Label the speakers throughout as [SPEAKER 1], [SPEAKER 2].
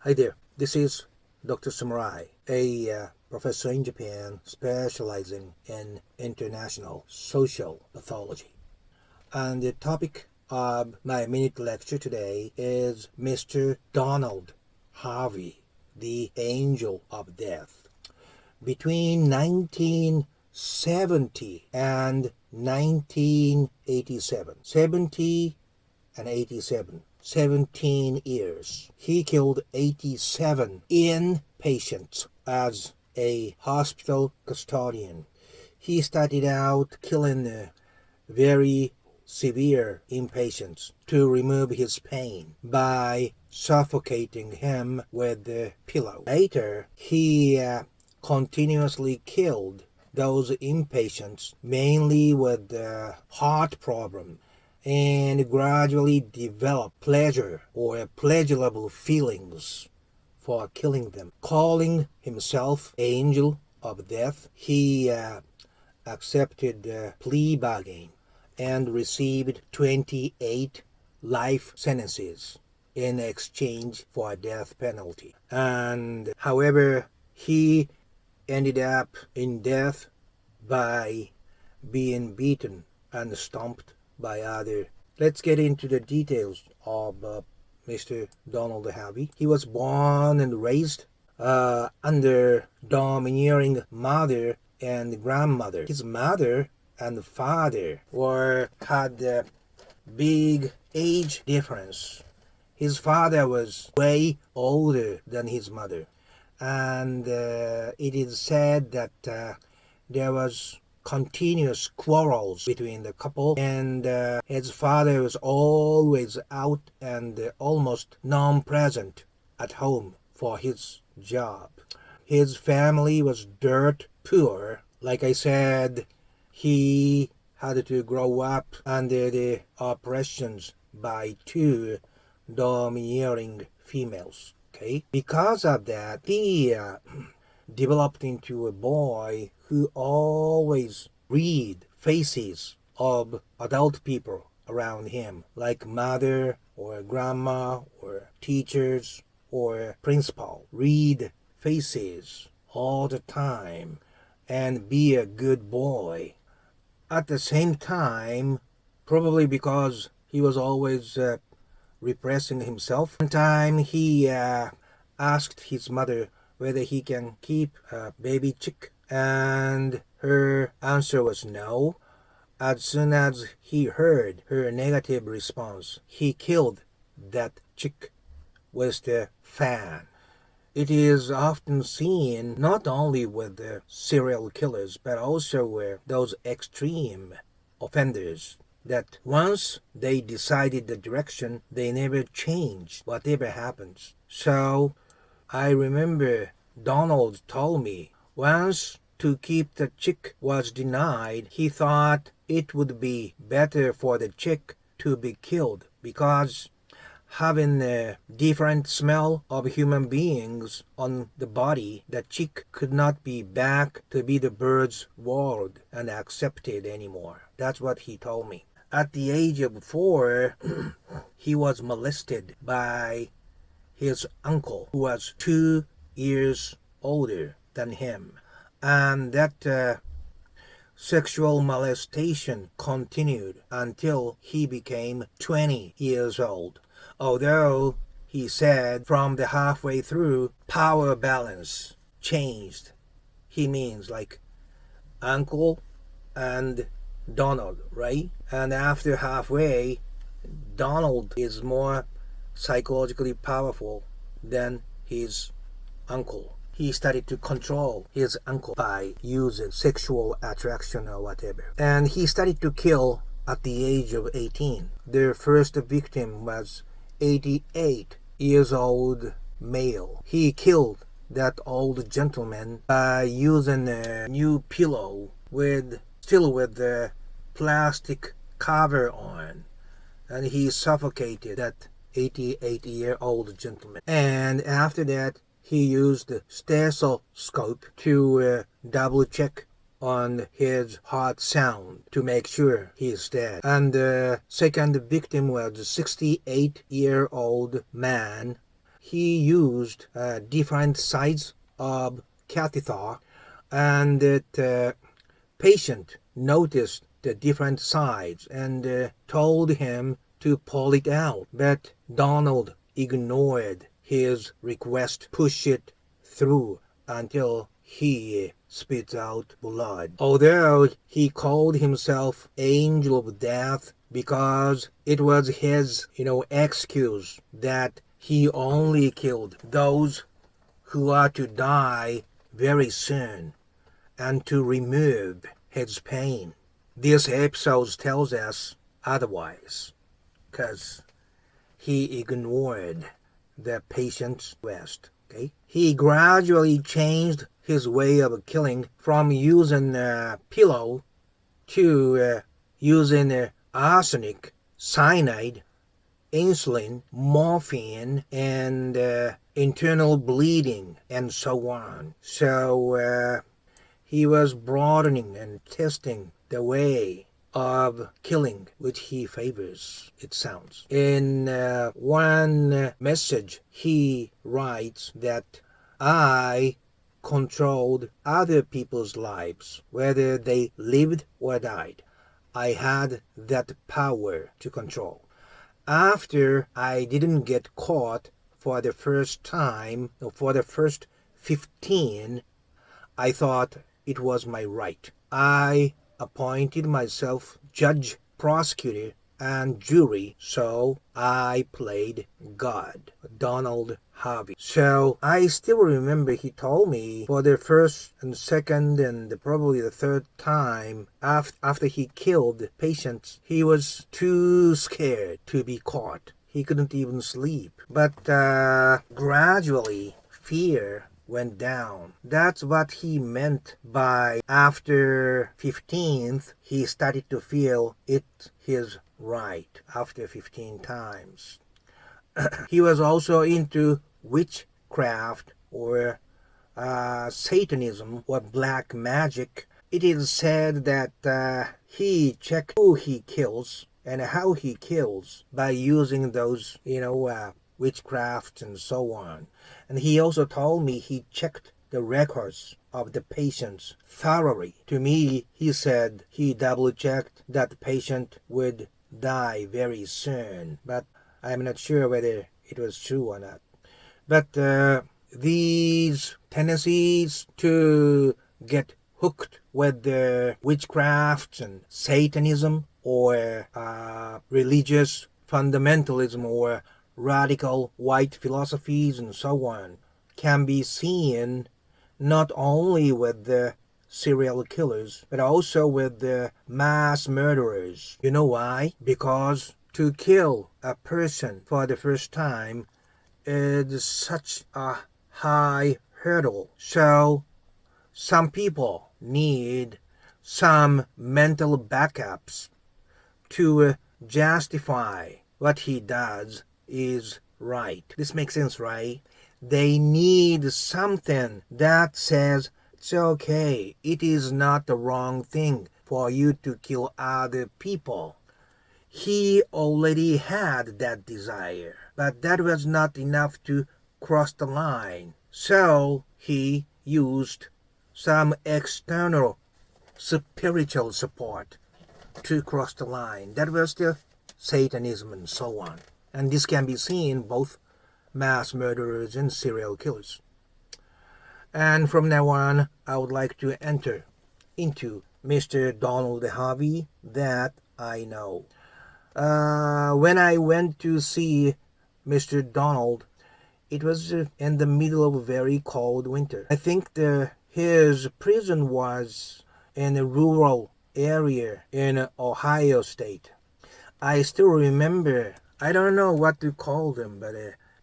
[SPEAKER 1] Hi there, this is Dr. Samurai, a professor in Japan specializing in international social pathology. And the topic of my minute lecture today is Mr. Donald Harvey, the Angel of Death. Between 1970 and 1987, 70 and 87, 17 years. He killed 87 inpatients as a hospital custodian. He started out killing very severe inpatients to remove his pain by suffocating him with the pillow. Later, he continuously killed those inpatients mainly with the heart problem and gradually developed pleasure or pleasurable feelings for killing them. Calling himself Angel of Death, he accepted plea bargain and received 28 life sentences in exchange for a death penalty. And however, he ended up in death by being beaten and stomped by other. Let's get into the details of Mr. Donald Harvey. He was born and raised under domineering mother and grandmother. His mother and father had a big age difference. His father was way older than his mother, and it is said that there was continuous quarrels between the couple, and his father was always out and almost non-present at home for his job. His family was dirt poor. Like I said, he had to grow up under the oppressions by two domineering females. Okay, because of that, he developed into a boy who always read faces of adult people around him, like mother or grandma or teachers or principal. Read faces all the time and be a good boy. At the same time, probably because he was always repressing himself, one time he asked his mother whether he can keep a baby chick, and her answer was no. As soon as he heard her negative response, he killed that chick with the fan. It is often seen not only with the serial killers but also with those extreme offenders that once they decided the direction, they never change whatever happens. So I remember Donald told me once to keep the chick was denied, he thought it would be better for the chick to be killed because having a different smell of human beings on the body, the chick could not be back to be the bird's world and accepted anymore. That's what he told me. At the age of 4, he was molested by his uncle, who was 2 years older than him. And that sexual molestation continued until he became 20 years old. Although he said from the halfway through, power balance changed. He means like uncle and Donald, right? And after halfway, Donald is more psychologically powerful than his uncle. He started to control his uncle by using sexual attraction or whatever. And he started to kill at the age of 18. Their first victim was 88 years old male. He killed that old gentleman by using a new pillow still with the plastic cover on, and he suffocated that 88-year-old gentleman. And after that, he used the stethoscope to double check on his heart sound to make sure he is dead. And the second victim was a 68-year-old man he used different sides of catheter, and the patient noticed the different sides and told him to pull it out. But Donald ignored his request, push it through until he spits out blood. Although he called himself Angel of Death because it was his, excuse that he only killed those who are to die very soon and to remove his pain. This episode tells us otherwise, because he ignored the patient's request. Okay? He gradually changed his way of killing from using a pillow to using arsenic, cyanide, insulin, morphine, and internal bleeding, and so on. So he was broadening and testing the way of killing which he favors, it sounds. In one message, he writes that I controlled other people's lives, whether they lived or died. I had that power to control. After I didn't get caught for the first time, or for the first 15, I thought it was my right. I appointed myself judge, prosecutor, and jury, so I played God. Donald Harvey. So I still remember he told me for the first and second and probably the third time after he killed patients, he was too scared to be caught. He couldn't even sleep. But gradually, fear went down. That's what he meant by after 15th, he started to feel it his right after 15 times. He was also into witchcraft or Satanism or black magic. It is said that he checked who he kills and how he kills by using those, witchcraft and so on. And he also told me he checked the records of the patients thoroughly. To me, he said he double-checked that the patient would die very soon, but I'm not sure whether it was true or not. But these tendencies to get hooked with the witchcraft and Satanism or religious fundamentalism or radical white philosophies and so on can be seen not only with the serial killers but also with the mass murderers. You know why? Because to kill a person for the first time is such a high hurdle. So some people need some mental backups to justify what he does is right. This makes sense, right? They need something that says it's okay. It is not the wrong thing for you to kill other people. He already had that desire, but that was not enough to cross the line. So he used some external spiritual support to cross the line. That was the Satanism and so on. And this can be seen both mass murderers and serial killers. And from now on, I would like to enter into Mr. Donald Harvey that I know. When I went to see Mr. Donald, it was in the middle of a very cold winter. I think his prison was in a rural area in Ohio State. I still remember, I don't know what to call them, but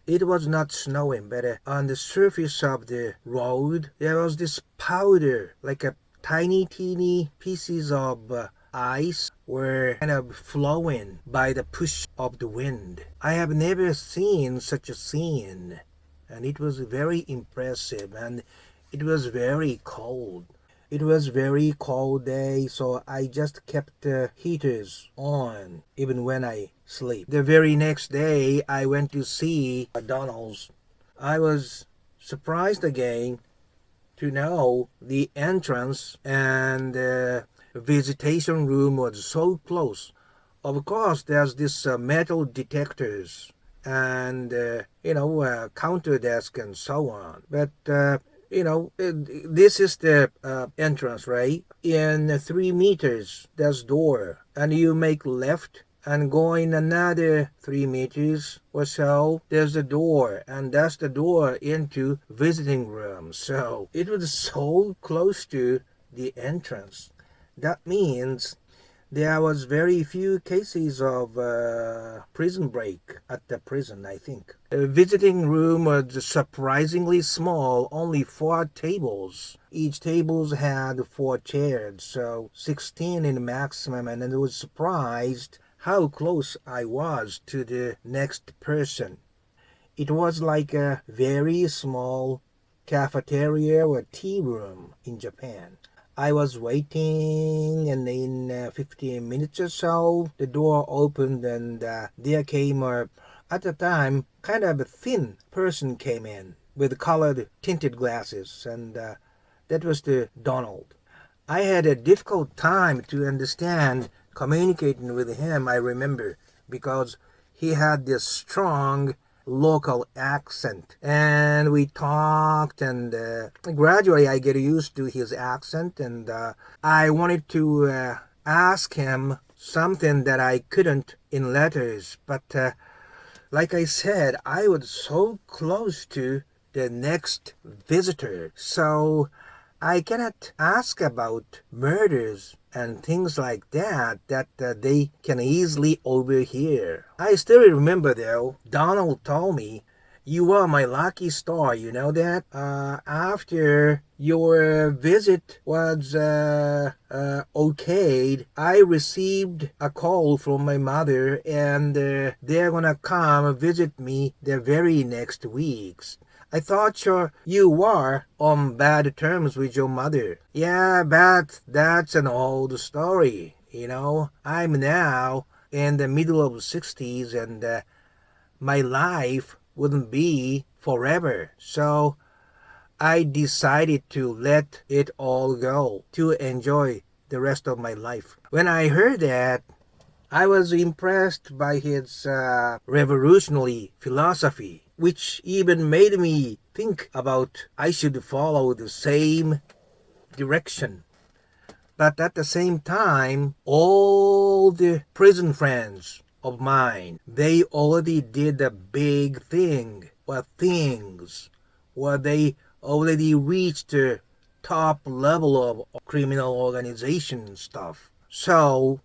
[SPEAKER 1] it was not snowing, but on the surface of the road, there was this powder, like a tiny, teeny pieces of ice were kind of flowing by the push of the wind. I have never seen such a scene, and it was very impressive, and it was very cold. It was very cold day, so I just kept the heaters on even when I sleep. The very next day, I went to see Donald's I was surprised again to know the entrance and visitation room was so close. Of course, there's this metal detectors and counter desk and so on. But this is the entrance, right? In 3 meters, there's door, and you make left and going another 3 meters or so, there's a door, and that's the door into visiting room. So it was so close to the entrance. That means there was very few cases of prison break at the prison, I think. The visiting room was surprisingly small, only 4 tables. Each table had 4 chairs, so 16 in maximum, and I was surprised how close I was to the next person. It was like a very small cafeteria or tea room in Japan. I was waiting, and in 15 minutes or so, the door opened, and there came at the time, kind of a thin person came in with colored tinted glasses, and that was the Donald. I had a difficult time to understand communicating with him, I remember, because he had this strong local accent, and we talked, and gradually I get used to his accent, and I wanted to ask him something that I couldn't in letters, but like I said, I was so close to the next visitor, so I cannot ask about murders and things like that they can easily overhear. I still remember though, Donald told me, "You are my lucky star, you know that? After your visit was okayed, I received a call from my mother, and they're gonna come visit me the very next weeks. I thought you were on bad terms with your mother." "Yeah, but that's an old story. I'm now in the middle of 60s, and my life wouldn't be forever. So I decided to let it all go to enjoy the rest of my life." When I heard that, I was impressed by his revolutionary philosophy, which even made me think about I should follow the same direction. But at the same time, all the prison friends of mine, they already did a big thing or things, or they already reached the top level of criminal organization stuff. So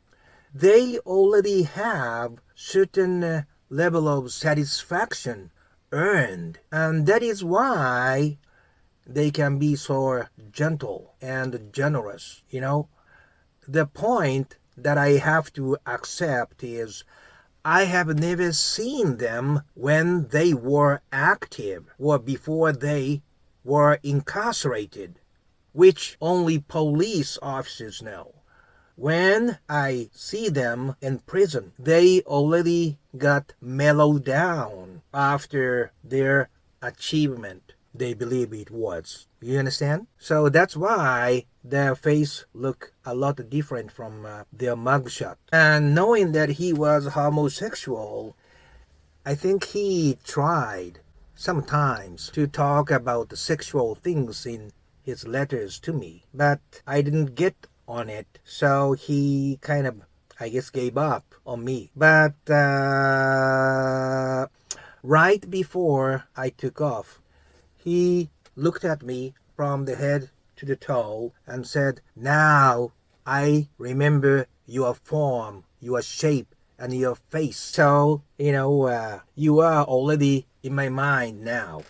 [SPEAKER 1] they already have certain level of satisfaction earned, and that is why they can be so gentle and generous. The point that I have to accept is I have never seen them when they were active or before they were incarcerated, which only police officers know. When I see them in prison, they already got mellowed down after their achievement, they believe it was. You understand? So that's why their face look a lot different from their mugshot. And knowing that he was homosexual, I think he tried sometimes to talk about the sexual things in his letters to me, but I didn't get on it, so he kind of, I guess, gave up on me. But right before I took off, he looked at me from the head to the toe and said, "Now I remember your form, your shape, and your face. So, you are already in my mind now."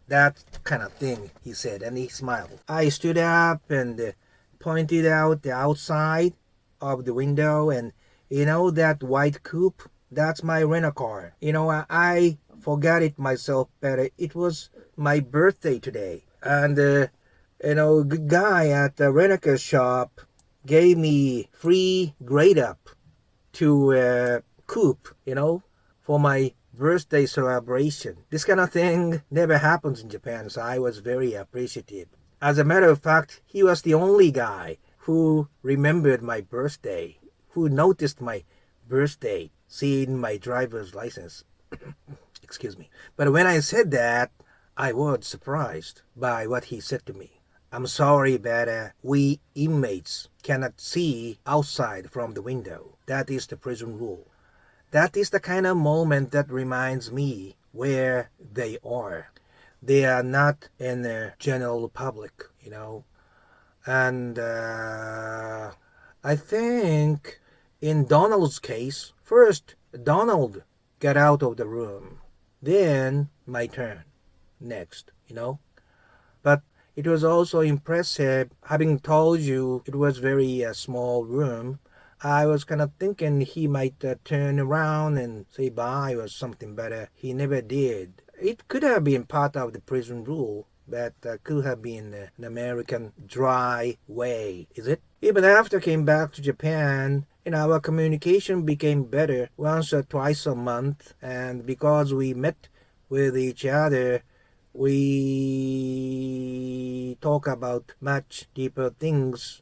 [SPEAKER 1] That kind of thing, he said, and he smiled. I stood up and pointed out the outside of the window, and that white coupe, that's my rental car. I forgot it myself, but it was my birthday today. And, good guy at the rental shop gave me free grade up to coupe, for my birthday celebration. This kind of thing never happens in Japan, so I was very appreciative. As a matter of fact, he was the only guy who remembered my birthday, who noticed my birthday, seeing my driver's license. Excuse me. But when I said that, I was surprised by what he said to me. I'm sorry, but we inmates cannot see outside from the window. That is the prison rule. That is the kind of moment that reminds me where they are. They are not in the general public. And I think in Donald's case, first Donald got out of the room. Then my turn next. But it was also impressive, having told you it was very small room. I was kind of thinking he might turn around and say bye or something, but he never did. It could have been part of the prison rule, but could have been an American dry way, is it? Even after I came back to Japan, our communication became better once or twice a month, and because we met with each other, we talk about much deeper things.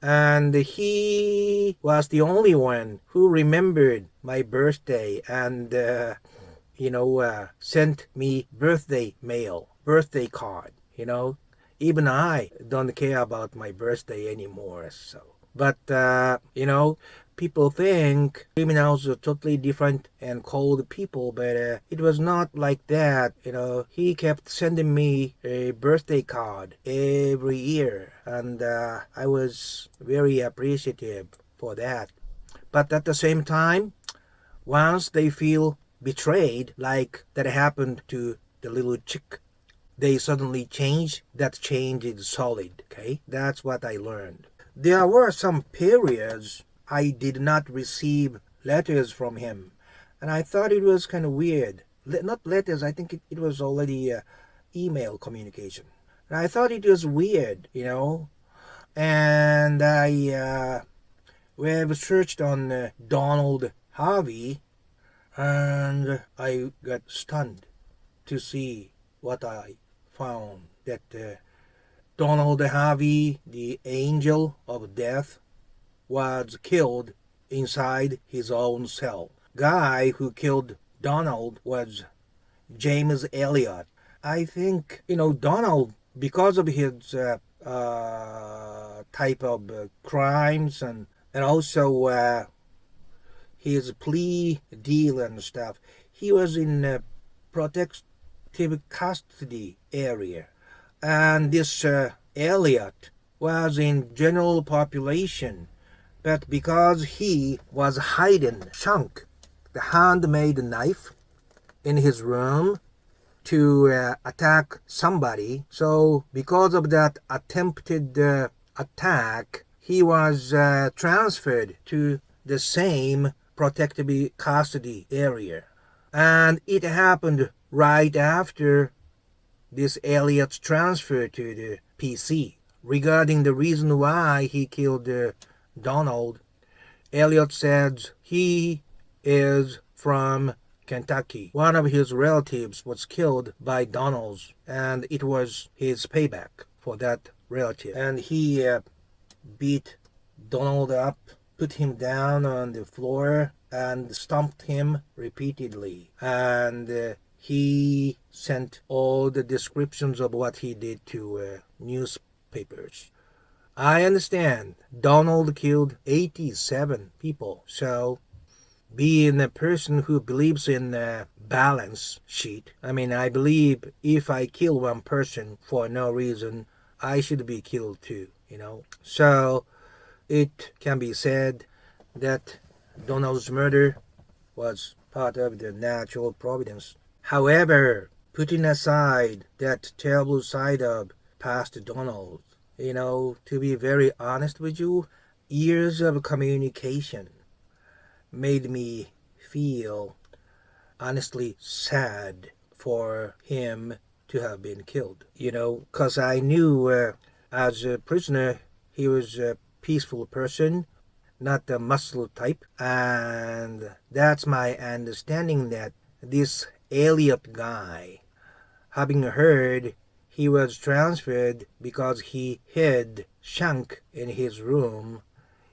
[SPEAKER 1] And he was the only one who remembered my birthday and, sent me birthday mail, birthday card. Even I don't care about my birthday anymore, so. But, people think criminals are totally different and cold people, but it was not like that. He kept sending me a birthday card every year, and I was very appreciative for that. But at the same time, once they feel betrayed, like that happened to the little chick, they suddenly change. That change is solid, okay? That's what I learned. There were some periods I did not receive letters from him, and I thought it was kind of weird. Not letters, I think it was already email communication. And I thought it was weird. And I web searched on Donald Harvey, and I got stunned to see what I found. That Donald Harvey, the angel of death, was killed inside his own cell. Guy who killed Donald was James Elliot. I think, Donald, because of his type of crimes and also his plea deal and stuff, he was in protective custody area. And this Elliot was in general population, but because he was hiding chunk, the handmade knife in his room to attack somebody, so because of that attempted attack, he was transferred to the same protective custody area. And it happened right after this Elliot's transfer to the PC. Regarding the reason why he killed Donald, Elliot said he is from Kentucky. One of his relatives was killed by Donald's, and it was his payback for that relative. And he beat Donald up, put him down on the floor, and stomped him repeatedly. And he sent all the descriptions of what he did to newspapers. I understand Donald killed 87 people, so being a person who believes in a balance sheet, I believe if I kill one person for no reason, I should be killed too. So it can be said that Donald's murder was part of the natural providence. However, putting aside that terrible side of past Donald, to be very honest with you, years of communication made me feel honestly sad for him to have been killed. Because I knew as a prisoner he was a peaceful person, not the muscle type. And that's my understanding that this Elliot guy, having heard he was transferred because he hid Shank in his room,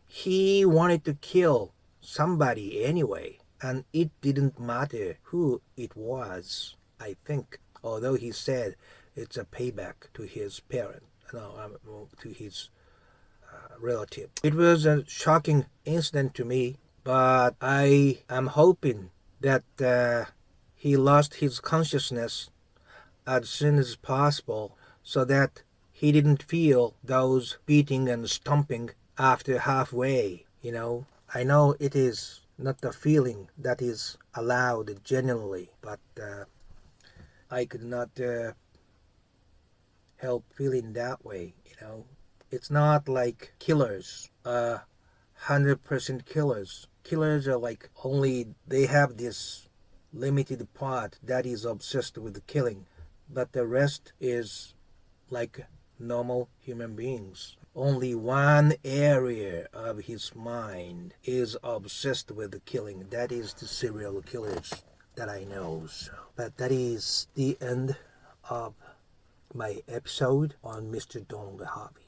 [SPEAKER 1] he wanted to kill somebody anyway, and it didn't matter who it was, I think, although he said it's a payback to his parent, to his relative. It was a shocking incident to me, but I am hoping that he lost his consciousness as soon as possible so that he didn't feel those beating and stomping after halfway, I know it is not the feeling that is allowed generally, but I could not help feeling that way. It's not like killers, 100% killers. Killers are like only they have this limited part that is obsessed with killing, but the rest is like normal human beings. Only one area of his mind is obsessed with killing. That is the serial killers that I know. So, but that is the end of my episode on Mr. Dong Harvey.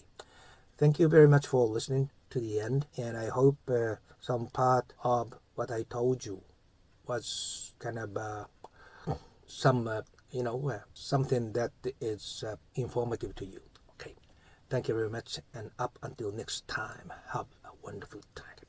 [SPEAKER 1] Thank you very much for listening to the end, and I hope some part of what I told you was kind of some, something that is informative to you. Okay, thank you very much, and up until next time, have a wonderful time.